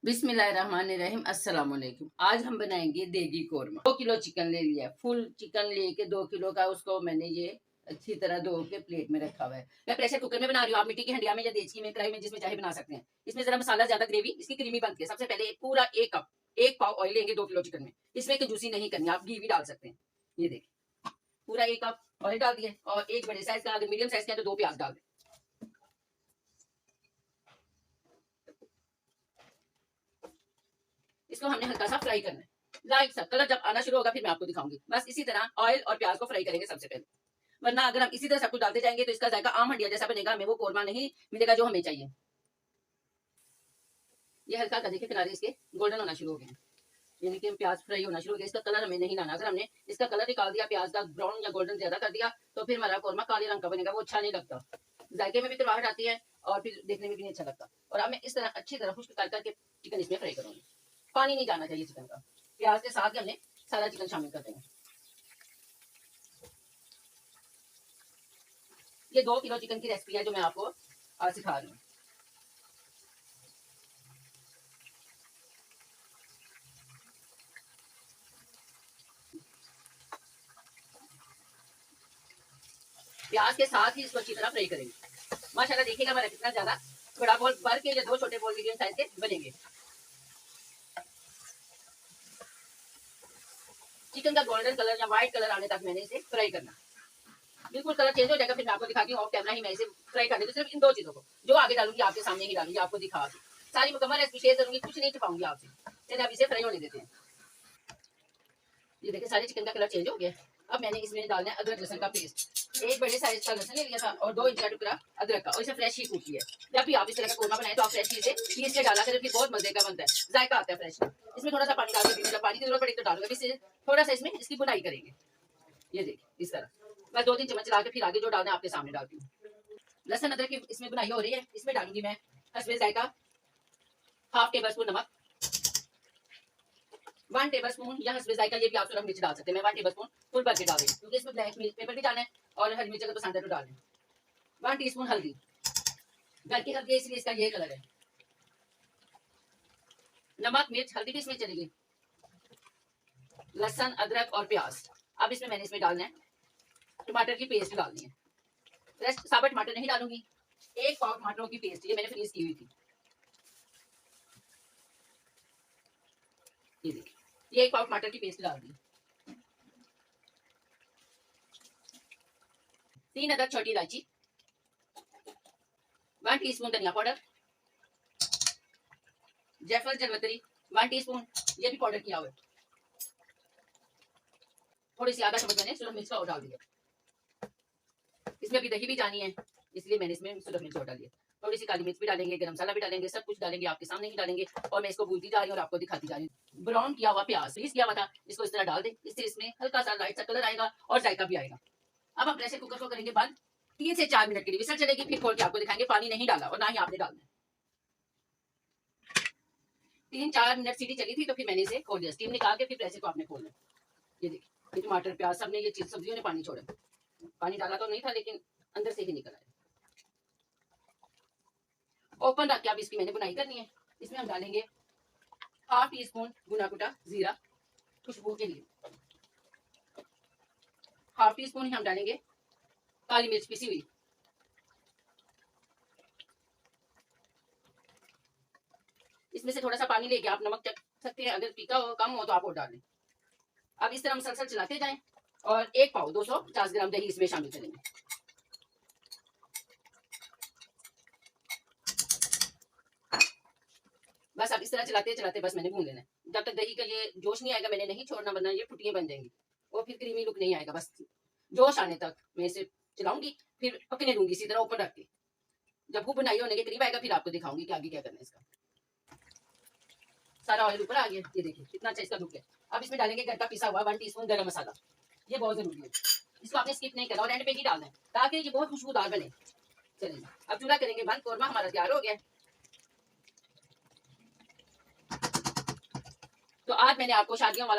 बिस्मिल्लाहिर्रहमानिर्रहीम। अस्सलाम वालेकुम। आज हम बनाएंगे देगी कोरमा। 2 किलो चिकन ले लिया, फुल चिकन लेके 2 किलो का उसको मैंने ये अच्छी तरह धो के प्लेट में रखा हुआ है। मैं प्रेशर कुकर में बना रही हूँ, आप मिट्टी की हंडिया में या देसी में कढ़ाई में जिसमें चाहे बना सकते हैं। इसमें जरा मसाला ज्यादा ग्रेवी इसकी क्रीमी बनती है। सबसे पहले पूरा 1 कप 1 पाव ऑयल लेंगे 2 किलो चिकन में। इसमें कंजूसी नहीं करनी, आप घी भी डाल सकते हैं। ये देखिए पूरा 1 कप ऑयल डाल दिया और एक बड़े साइज का, अगर मीडियम साइज का है तो 2 प्याज डाल दें। इसको हमने हल्का सा फ्राई करना है, लाइट सा कलर जब आना शुरू होगा फिर मैं आपको दिखाऊंगी। बस इसी तरह ऑयल और प्याज को फ्राई करेंगे सबसे पहले, वरना अगर हम इसी तरह सब कुछ डालते जाएंगे तो इसका जायका आम हंडिया जैसा बनेगा, हमें वो कोरमा नहीं मिलेगा जो हमें चाहिए। ये हल्का हल्का देखिए किनारे इसके गोल्डन होना शुरू हो गए, यानी कि प्याज फ्राई होना शुरू हो गया। इसका कलर हमें नहीं लाना, अगर हमने इसका कलर निकाल दिया प्याज का ब्राउन या गोल्डन ज्यादा कर दिया तो फिर हमारा कोरमा काले रंग का बनेगा, वो अच्छा नहीं लगता, जायके में भी कड़वाहट आती है और फिर देखने में भी नहीं अच्छा लगता। और अब मैं इस तरह अच्छी तरह खुश्क कर करके चिकन इसमें फ्राई करूंगी। पानी नहीं जाना चाहिए चिकन का, प्याज के साथ ही हमने सारा चिकन शामिल कर देंगे। ये 2 किलो चिकन की रेसिपी है जो मैं आपको आज सिखा रही हूँ। प्याज के साथ ही इसको अच्छी तरह फ्राई करेंगे। माशाल्लाह देखिएगा हमारा कितना ज्यादा बड़ा बॉल भर के या 2 छोटे बॉल मीडियम साइज के बनेंगे। चिकन का गोल्डन कलर या व्हाइट कलर आने तक मैंने इसे फ्राई करना, बिल्कुल कलर चेंज हो जाएगा फिर मैं आपको दिखाती हूँ ऑफ कैमरा ही मैं इसे फ्राई कर देती हूँ। सिर्फ इन 2 चीजों को जो आगे डालूंगी आपके सामने ही डालूंगी, आपको दिखा दी सारी मुकम्मल रेसिपी शेयर करूंगी, कुछ नहीं छुपाऊंगी आपसे। चलिए अब इसे फ्राई होने देते हैं। ये देखिए सारे चिकन का कलर चेंज हो गया। अब मैंने इसमें डालना है अदरक लहसुन का पेस्ट। एक बड़े साइज का लहसुन ले लिया था और 2 इंच का टुकड़ा अदरक का, और इसे फ्रेश ही कूटी है। जब भी आप इस तरह का कोरमा बनाए तो आप फ्रेश ही इसे पीस के डाला करें, फिर बहुत मजे का बनता है, जायका आता है फ्रेश में। इसमें थोड़ा सा पानी डाल के, जब पानी की जरूरत पड़ेगी तो डालूंगा, इससे थोड़ा सा इसमें इसकी बुनाई करेंगे। ये देखिए इस तरह मैं 2-3 चम्मच चला के फिर आगे जो डालना है आपके सामने डालती हूँ। लहसुन अदरक की इसमें बुनाई हो रही है, इसमें डालूंगी मैं हस्बे जायका हाफ टेबल स्पून नमक, 1 टेबल स्पून या हस्बे जायका ये भी आप सूरज मिर्च डाल सकते हैं। मैं 1 टेबल स्पून फुल भर के डाल रही हूँ क्योंकि इसमें ब्लैक पेपर भी डालना है और हरी मिर्च अगर पसंद है तो डाल दें। 1 टीस्पून हल्दी, घर की हल्दी है इसलिए इसका ये कलर है। नमक मिर्च हल्दी भी इसमें चलेगी। लहसुन अदरक और प्याज, अब इसमें मैंने इसमें डालना है टमाटर की पेस्ट डालनी है। रेस्ट साबुत टमाटर नहीं डालूंगी, 1 पाव टमाटरों की पेस्ट ये मैंने फ्रीज की हुई थी। ये देखिए ये 1 पाव टमाटर की पेस्ट डाल दी। 3 अदद छोटी इलायची, 1 टीस्पून धनिया पाउडर, जायफल जरवतरी 1 टीस्पून ये भी पाउडर किया हुआ है। थोड़ी सी आधा चम्मच मैंने सूरज मिर्च का डाल दिया। इसमें अभी दही भी जानी है इसलिए मैंने इसमें सूरज मिर्च डाल दिया। थोड़ी सी काली मिर्च भी डालेंगे, गरम मसाला भी डालेंगे, सब कुछ डालेंगे, आपके सामने ही डालेंगे। और मैं इसको भूनती जा रही हूँ और आपको दिखाती जा रही हूँ। ब्राउन किया हुआ प्याज फ्रीज किया हुआ था, इसको इस तरह डाल दें, इससे इसमें हल्का सा लाइट सा कलर आएगा और जायका भी आएगा। अब हम प्रेशर कुकर को करेंगे बंद, 3 से 4 मिनट के लिए विसल चलेगी, फिर खोल के आपको दिखाएंगे। पानी नहीं डाला और ना ही आपने डालना। 3-4 मिनट सीटी चली थी तो फिर मैंने इसे खोल दिया, स्टीम निकाल के फिर प्रेशर को आपने खोलना। ये देखिए ये टमाटर प्याज सबने ये चीज सब्जियों ने पानी छोड़ा, पानी डाला तो नहीं था लेकिन अंदर से ही निकल आया। ओपन रख के अब इसकी मैंने बुनाई करनी है। इसमें हम डालेंगे हाफ टी स्पून भुना कुटा जीरा खुशबू के लिए, हाफ टी स्पून ही हम डालेंगे काली मिर्च पिसी हुई, इसमें से थोड़ा सा पानी लेके आप नमक चख सकते हैं, अगर फीका हो कम हो तो आप और डालें। अब इस तरह मसलसल चलाते जाएं और 1 पाव 250 ग्राम दही इसमें शामिल करेंगे। बस अब इस तरह चलाते चलाते बस मैंने भून लेना है, जब तक दही का ये जोश नहीं आएगा मैंने नहीं छोड़ना, वरना ये फुटियां बन जाएंगी और फिर क्रीमी लुक नहीं आएगा। बस जोश आने तक मैं इसे चलाऊंगी, फिर पकने दूंगी इसी तरह ऊपर रख के। जब खूब बुनाई होने के करीब आएगा फिर आपको दिखाऊंगी कि आगे क्या करना है। इसका सारा ऑयल ऊपर आ गया, ये देखिए कितना अच्छा इसका लुक है। अब इसमें डालेंगे घर का पिसा हुआ 1 टीस्पून गरम मसाला, ये बहुत जरूरी है, इसको आपने स्किप नहीं करना और एंड पे ही डालना है ताकि ये बहुत खुशबूदार बने। चलिए अब चूल्हा करेंगे बंद, कोरमा हमारा तैयार हो गया। तो आज मैंने आपको शादियों वाला